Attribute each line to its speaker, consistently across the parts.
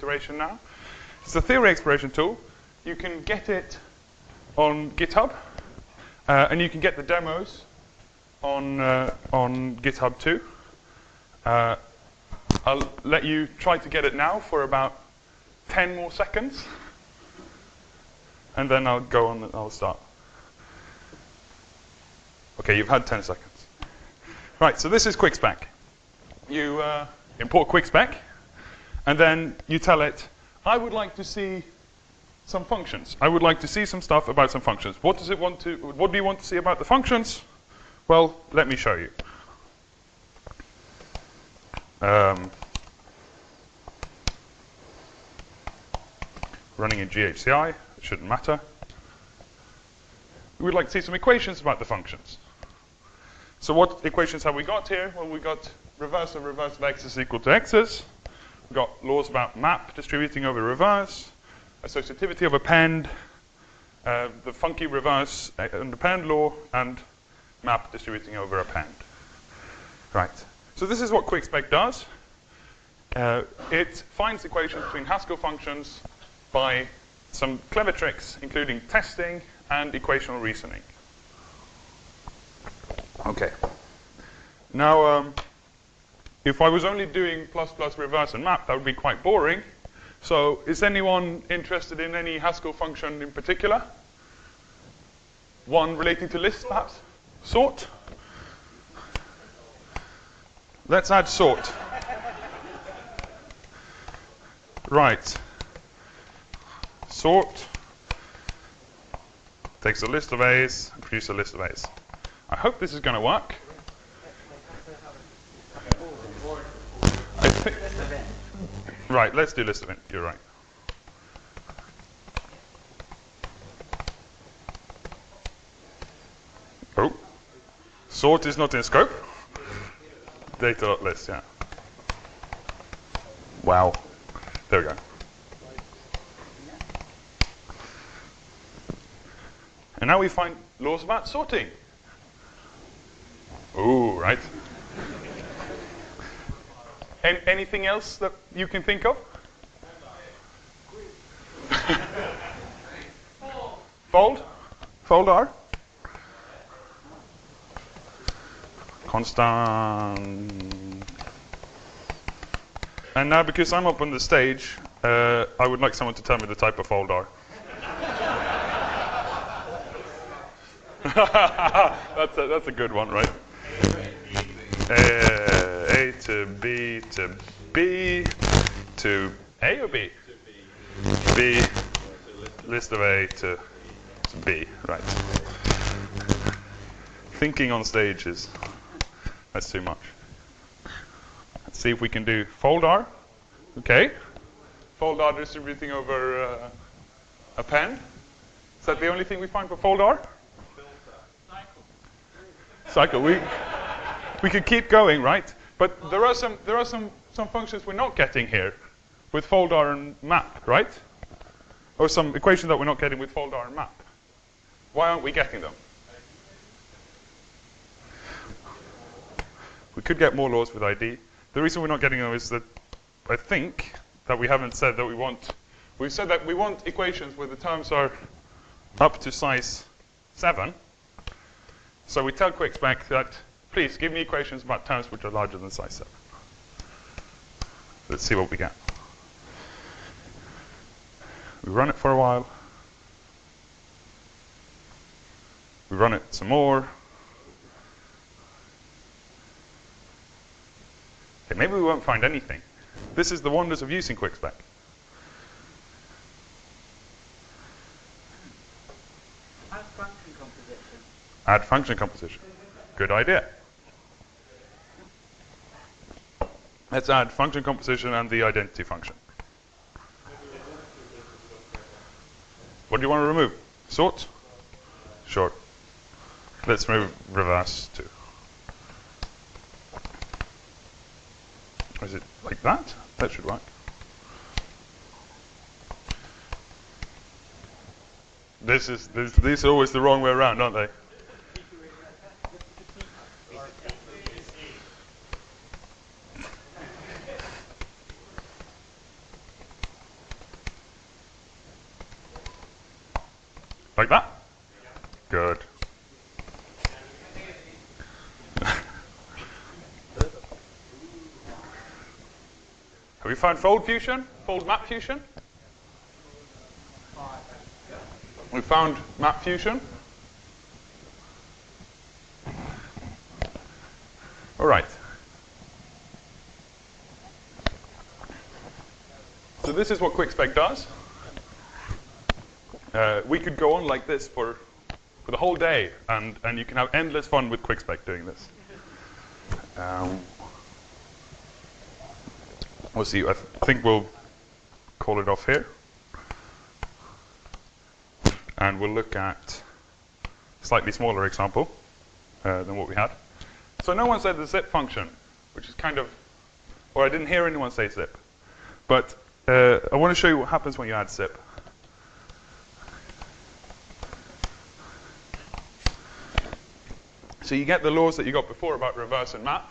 Speaker 1: iteration now. It's a theory exploration tool. You can get it on GitHub, and you can get the demos on GitHub too. I'll let you try to get it now for about 10 more seconds, and then I'll go on and I'll start. Okay, you've had 10 seconds. Right, so this is QuickSpec. You import QuickSpec, and then you tell it, I would like to see some functions. I would like to see some stuff about some functions. What do you want to see about the functions? Well, let me show you. Running in GHCI, it shouldn't matter. We would like to see some equations about the functions. So what equations have we got here? Well, we got reverse of x is equal to x's. We've got laws about map distributing over reverse, associativity of append, the funky reverse and append law, and map distributing over append. Right. So this is what QuickSpec does. It finds equations between Haskell functions by some clever tricks, including testing and equational reasoning. Okay. Now, if I was only doing plus reverse and map, that would be quite boring. So is anyone interested in any Haskell function in particular? One relating to lists, perhaps? Sort? Let's add sort. Right. Sort takes a list of A's and produces a list of A's. I hope this is going to work. I think, right, let's do list of int. You're right. Oh, sort is not in scope. Data.list, yeah. Wow. There we go. And now we find laws about sorting. Ooh, right. Anything else that you can think of? Fold? Fold R? Constant. And now, because I'm up on the stage, I would like someone to tell me the type of fold R. That's a good one, right? A to B to B to A or B? To B. B. List of A to B, right. Thinking on stage that's too much. Let's see if we can do fold R. Okay. Fold R distributing over append. Is that the only thing we find for fold R? Cycle. We could keep going, right? But there are some functions we're not getting here with fold R and map, right? Or some equation that we're not getting with fold R and map. Why aren't we getting them? We could get more laws with ID. The reason we're not getting them is that I think that we haven't said that we want. We've said that we want equations where the terms are up to size 7. So we tell QuickSpec that, please give me equations about terms which are larger than size 7. Let's see what we get. We run it for a while. We run it some more. Okay, maybe we won't find anything. This is the wonders of using QuickSpec.
Speaker 2: Add function composition.
Speaker 1: Add function composition. Good idea. Let's add function composition and the identity function. What do you want to remove? Sort? Sure. Let's remove reverse too. Is it like that? That should work. These are always the wrong way around, aren't they? Like that? Good. Have we found fold fusion? Fold map fusion? We found map fusion. All right. So this is what QuickSpec does. We could go on like this for the whole day, and you can have endless fun with QuickSpec doing this. We'll see. I think we'll call it off here. And we'll look at a slightly smaller example than what we had. So no one said the zip function, which is kind of, or I didn't hear anyone say zip. But I want to show you what happens when you add zip. So you get the laws that you got before about reverse and map.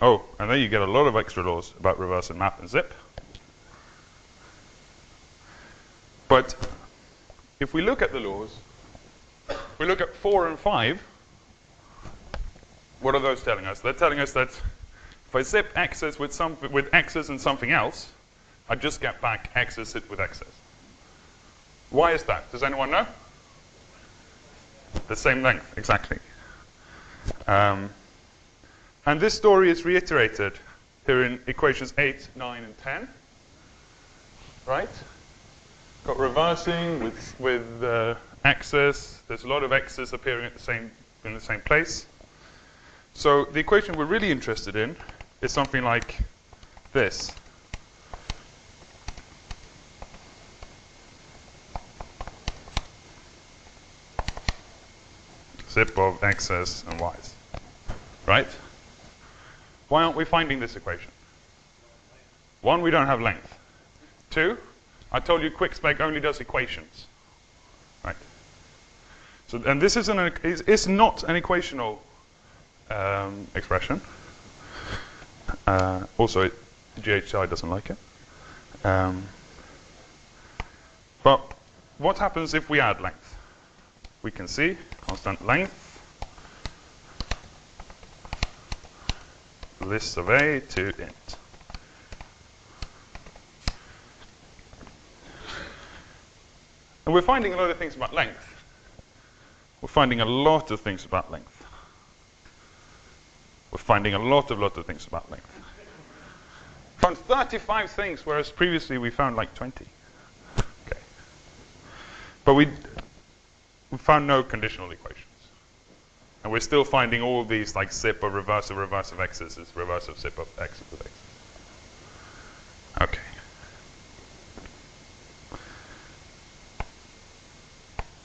Speaker 1: Oh, and then you get a lot of extra laws about reverse and map and zip. But if we look at the laws, we look at 4 and 5, what are those telling us? They're telling us that if I zip x's with x's and something else, I just get back x's zip with x's. Why is that? Does anyone know? The same length, exactly. And this story is reiterated here in equations 8, 9, and 10. Right? Got reversing with x's. There's a lot of x's appearing in the same place. So the equation we're really interested in is something like this. Zip of x's and y's. Right? Why aren't we finding this equation? 1, we don't have length. 2, I told you QuickSpec only does equations. Right? So, and this is not an equational expression. Also, GHCI doesn't like it. But what happens if we add length? We can see constant length, list of A to int. And we're finding a lot of things about length. We're finding a lot of things about length. We're finding a lot of things about length. Found 35 things, whereas previously we found like 20. Okay. But we found no conditional equations. And we're still finding all these like zip of reverse of x's is reverse of zip of x with x. Okay.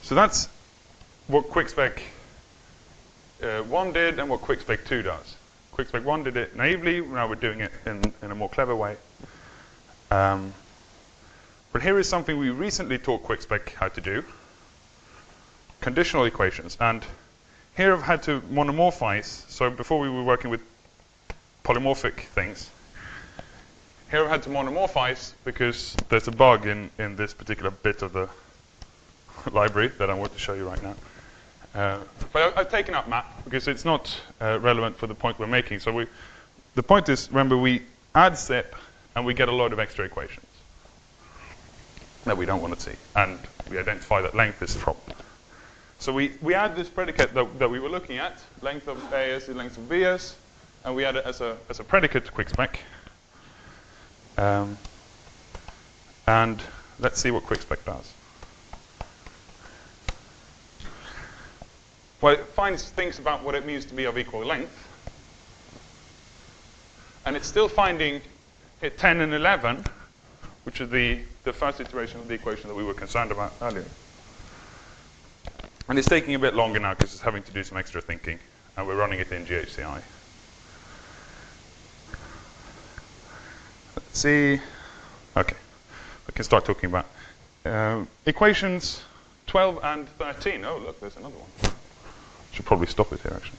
Speaker 1: So that's what QuickSpec 1 did and what QuickSpec 2 does. QuickSpec 1 did it naively, now we're doing it in a more clever way. But here is something we recently taught QuickSpec how to do. Conditional equations. And here I've had to monomorphize. So before we were working with polymorphic things. Here I've had to monomorphize because there's a bug in this particular bit of the library that I want to show you right now. But I've taken out map because it's not relevant for the point we're making. So the point is, remember, we add zip and we get a lot of extra equations that we don't want to see. And we identify that length is from. So we add this predicate that we were looking at, length of A is the length of B is, and we add it as a predicate to QuickSpec. And let's see what QuickSpec does. Well, it finds things about what it means to be of equal length. And it's still finding hit 10 and 11, which is the first iteration of the equation that we were concerned about earlier. And it's taking a bit longer now because it's having to do some extra thinking. And we're running it in GHCI. Let's see. OK. We can start talking about equations 12 and 13. Oh, look, there's another one. Should probably stop it here, actually.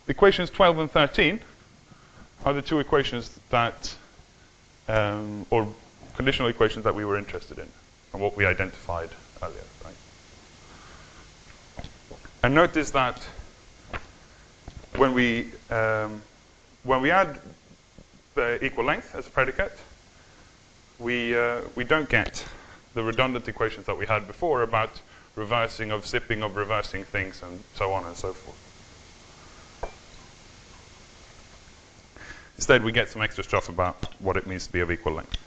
Speaker 1: Equations 12 and 13 are the two equations that, or conditional equations that we were interested in and what we identified earlier, right? And notice that when we add the equal length as a predicate, we don't get the redundant equations that we had before about reversing of zipping of reversing things and so on and so forth. Instead, we get some extra stuff about what it means to be of equal length.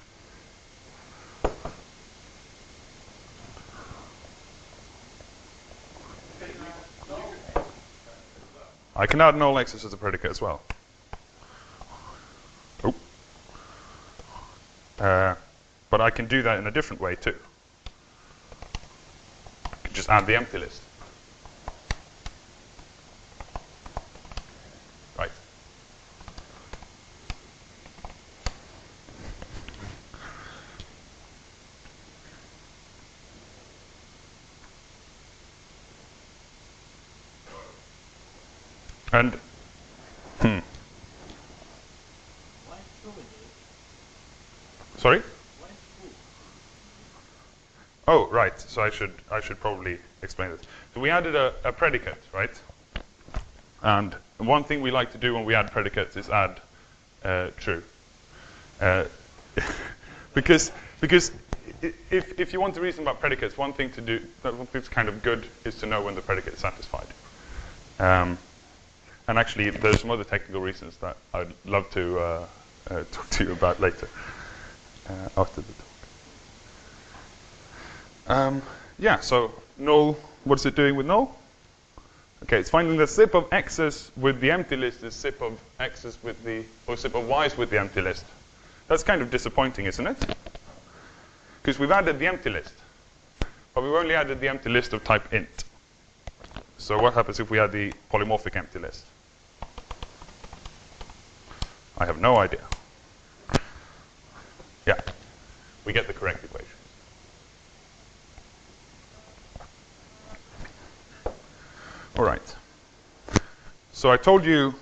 Speaker 1: I can add null x's as a predicate as well. Oh. But I can do that in a different way too. I can just add the empty list. Right. And
Speaker 2: Why true it is?
Speaker 1: sorry?
Speaker 2: Why true?
Speaker 1: Oh, right. So I should probably explain this. So we added a predicate, right? And one thing we like to do when we add predicates is add true, because if you want to reason about predicates, one thing that's kind of good is to know when the predicate is satisfied. And actually, there's some other technical reasons that I'd love to talk to you about later after the talk. Yeah, so null, what's it doing with null? Okay, it's finding the zip of x's with the empty list is zip of x's with or zip of y's with the empty list. That's kind of disappointing, isn't it? Because we've added the empty list, but we've only added the empty list of type int. So what happens if we add the polymorphic empty list? I have no idea. Yeah, we get the correct equation. All right. So I told you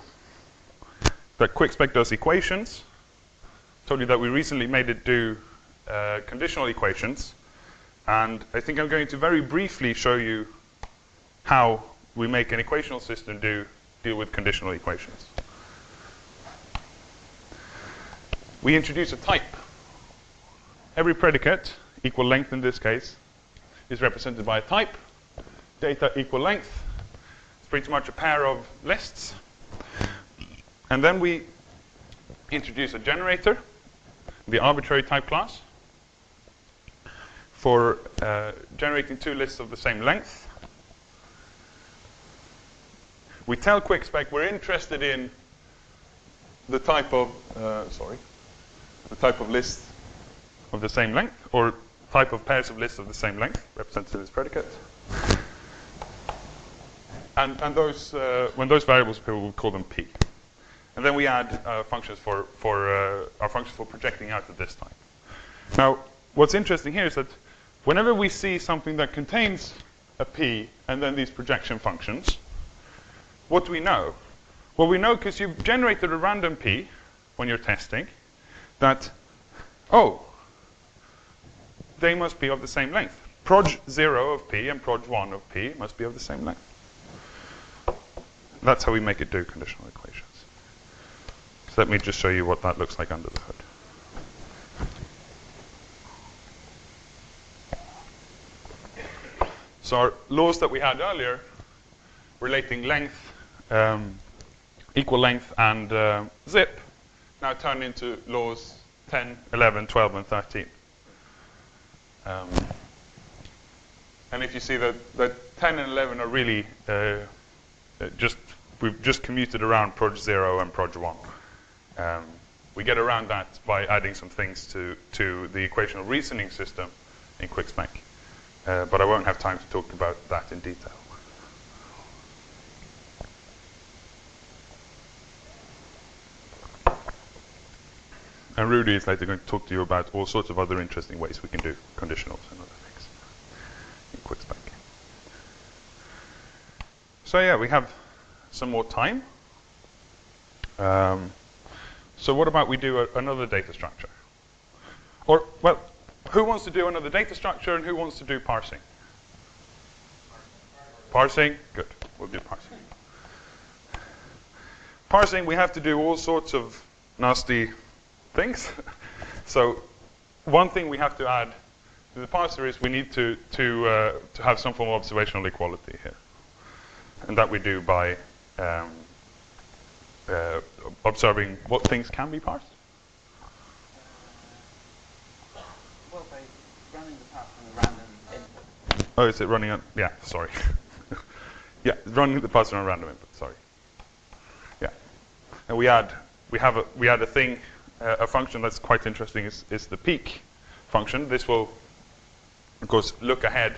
Speaker 1: that QuickSpec does equations. Told you that we recently made it do conditional equations. And I think I'm going to very briefly show you how we make an equational system deal with conditional equations. We introduce a type. Every predicate, equal length in this case, is represented by a type. Data equal length. It's pretty much a pair of lists. And then we introduce a generator, the arbitrary type class, for generating two lists of the same length. We tell QuickSpec we're interested in the type of lists of the same length, or type of pairs of lists of the same length, represented as predicate. And those when those variables appear, we'll call them P. And then we add functions for our functions for projecting out at this type. Now, what's interesting here is that whenever we see something that contains a P and then these projection functions, what do we know? Well, we know because you've generated a random P when you're testing that, oh, they must be of the same length. Proj 0 of P and proj 1 of P must be of the same length. That's how we make it do conditional equations. So let me just show you what that looks like under the hood. So our laws that we had earlier relating length, equal length, and zip now turn into laws 10, 11, 12, and 13. And if you see that 10 and 11 are really we've just commuted around proj 0 and proj 1. We get around that by adding some things to the equational reasoning system in QuickSpec. But I won't have time to talk about that in detail. And Rudy is later going to talk to you about all sorts of other interesting ways we can do conditionals and other things in QuickSpec. So yeah, we have some more time. So what about we do another data structure? Or, well, who wants to do another data structure and who wants to do parsing? Parsing? Good. We'll do parsing. Parsing, we have to do all sorts of nasty things. So one thing we have to add to the parser is we need to have some form of observational equality here. And that we do by observing what things can be parsed.
Speaker 3: Well, by running the parse on a random input.
Speaker 1: Oh, is it running on? Yeah, sorry. Yeah, running the parser on a random input. Sorry. Yeah, and we add a thing, a function that's quite interesting is the peak function. This will, of course, look ahead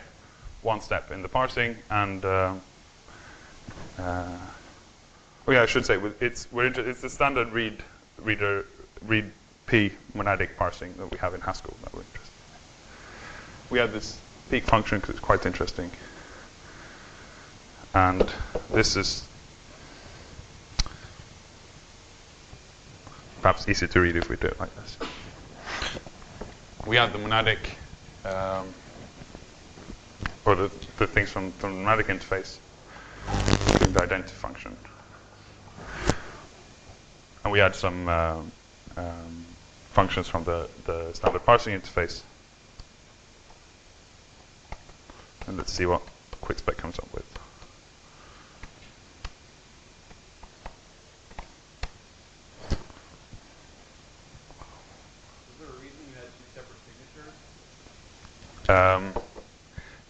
Speaker 1: one step in the parsing, and oh yeah, I should say it's the standard read p monadic parsing that we have in Haskell that we're interested in. We add this peak function because it's quite interesting. And this is perhaps easy to read if we do it like this. We add the monadic, or the things from the monadic interface to the identity function. And we add some functions from the standard parsing interface. And let's see what QuickSpec comes up with.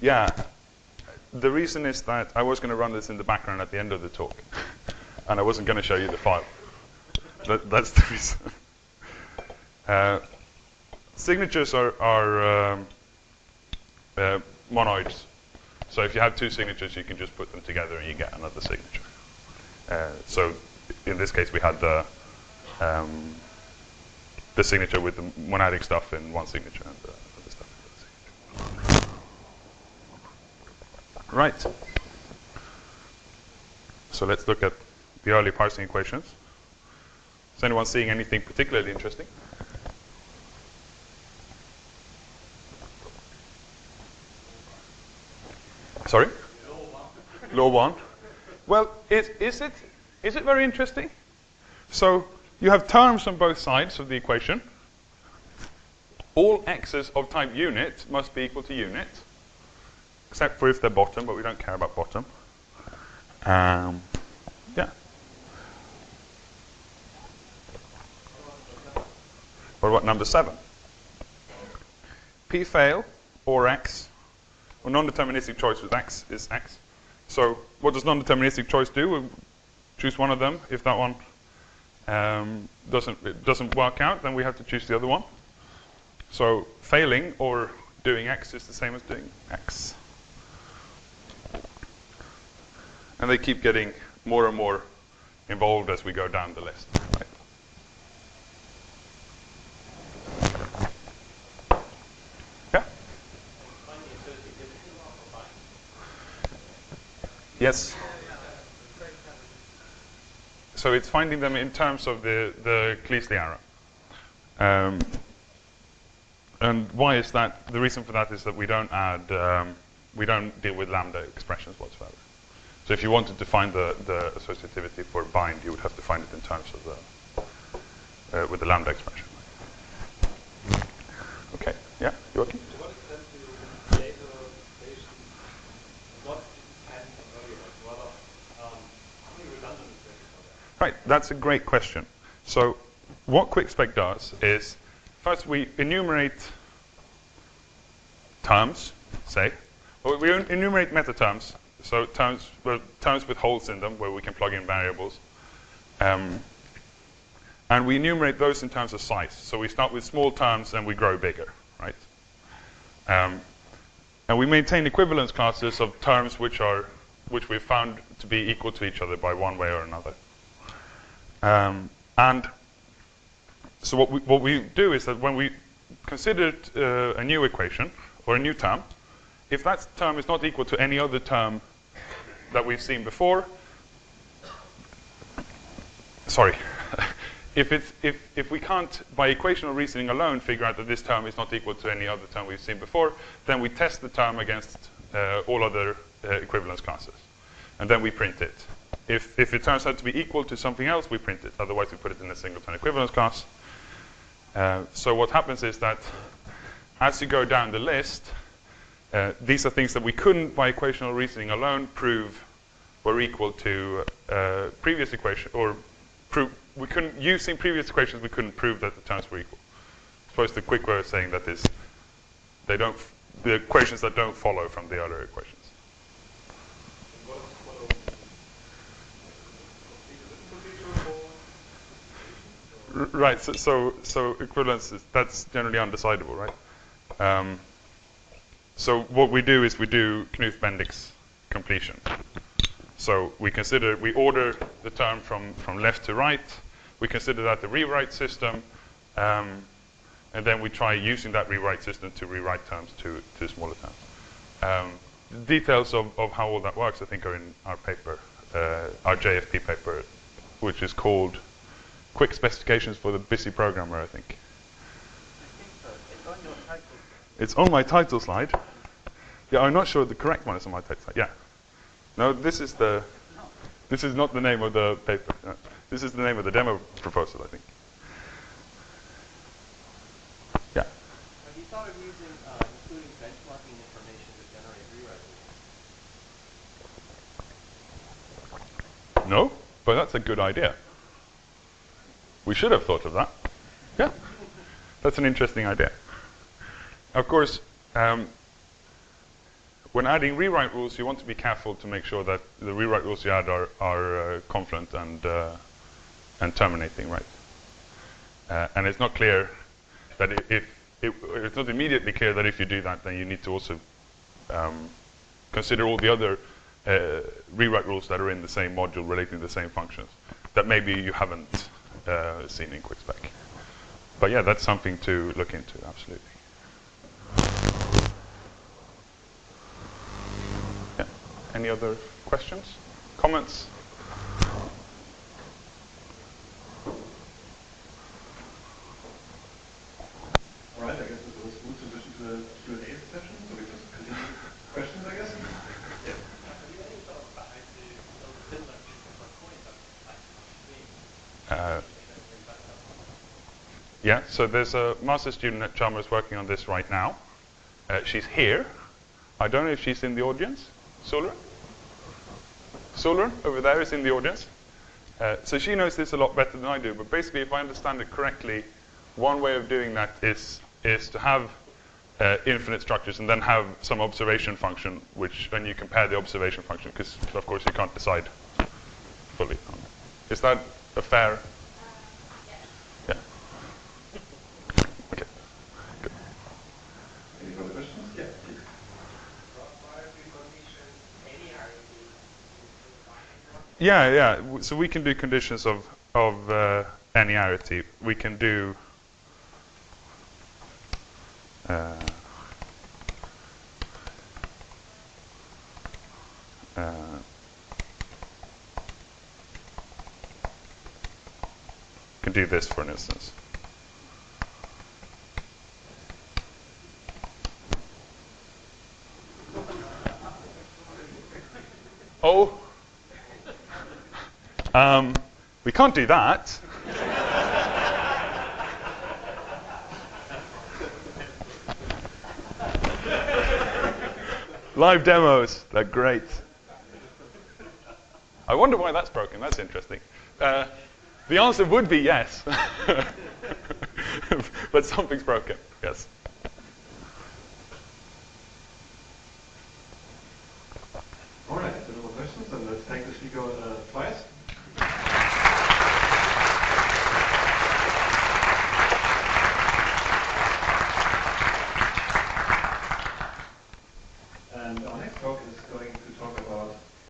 Speaker 1: Yeah, the reason is that I was going to run this in the background at the end of the talk, and I wasn't going to show you the file. That's the reason. Signatures are monoids, so if you have two signatures, you can just put them together and you get another signature. So in this case, we had the signature with the monadic stuff in one signature and the other stuff in the other signature. Right. So let's look at the early parsing equations. Is anyone seeing anything particularly interesting? Sorry? Law 1. Well, is it very interesting? So you have terms on both sides of the equation. All x's of type unit must be equal to unit, except for if they're bottom, but we don't care about bottom. Yeah. What about number 7? P fail or x, or non-deterministic choice with x is x. So what does non-deterministic choice do? We choose one of them. If that one doesn't work out, then we have to choose the other one. So failing or doing x is the same as doing x. And they keep getting more and more involved as we go down the list. Right? Yeah? Yes. So it's finding them in terms of the Cleasley arrow. And why is that? The reason for that is that we don't add, we don't deal with lambda expressions whatsoever. So if you wanted to find the associativity for bind, you would have to find it in terms of the with the lambda expression. Okay. Yeah. Joachim?
Speaker 2: To what extent do data relations not depend on earlier ones? Rather, how many redundant expressions are there?
Speaker 1: Right. That's a great question. So what QuickSpec does is first we enumerate terms, say, or we enumerate meta terms. So terms with holes in them where we can plug in variables. And we enumerate those in terms of size. So we start with small terms and we grow bigger, right? And we maintain equivalence classes of terms which we've found to be equal to each other by one way or another. And so what we do is that when we consider a new equation or a new term, if that term is not equal to any other term that we've seen before, sorry, if we can't, by equational reasoning alone, figure out that this term is not equal to any other term we've seen before, then we test the term against all other equivalence classes. And then we print it. If it turns out to be equal to something else, we print it. Otherwise, we put it in a singleton equivalence class. So what happens is that as you go down the list, these are things that we couldn't, by equational reasoning alone, prove were equal to previous equation, or we couldn't, using previous equations, we couldn't prove that the terms were equal. I suppose the quick way of saying that is the equations that don't follow from the other equations. Right, so equivalence, that's generally undecidable, right? So what we do is we do Knuth-Bendix completion. So we order the term from left to right, we consider that the rewrite system, and then we try using that rewrite system to rewrite terms to smaller terms. The details of how all that works, I think, are in our paper, our JFP paper, which is called Quick Specifications for the Busy Programmer, I think.
Speaker 3: I think so. It's on your title.
Speaker 1: It's on my title slide. Yeah, I'm not sure the correct one is on my title slide. Yeah. No, this is not the name of the paper. No. This is the name of the demo proposal, I think. Yeah.
Speaker 2: Have you thought of using including benchmarking information to generate rewrite rules?
Speaker 1: No, but that's a good idea. We should have thought of that. Yeah. That's an interesting idea. Of course, when adding rewrite rules, you want to be careful to make sure that the rewrite rules you add are confluent and terminating, right? And it's not clear that it's not immediately clear that if you do that, then you need to also consider all the other rewrite rules that are in the same module relating to the same functions that maybe you haven't seen in QuickSpec. But yeah, that's something to look into, absolutely. Yeah. Any other questions? Comments?
Speaker 4: All right, I guess it was good to listen to the Q&A session, so we just continue questions, I guess.
Speaker 1: Yeah, so there's a master's student at Chalmers working on this right now. She's here. I don't know if she's in the audience. Solrun? Solrun, over there, is in the audience. So she knows this a lot better than I do, but basically, if I understand it correctly, one way of doing that is to have infinite structures and then have some observation function, which when you compare the observation function, because of course you can't decide fully on it. Is that a fair? Yeah. Okay. Good.
Speaker 4: Any further questions? Yeah, please.
Speaker 1: Yeah. So we can do conditions of linearity. We can do can do this, for an instance. Oh. We can't do that. Live demos, they're great. I wonder why that's broken. That's interesting. The answer would be yes. But something's broken, yes.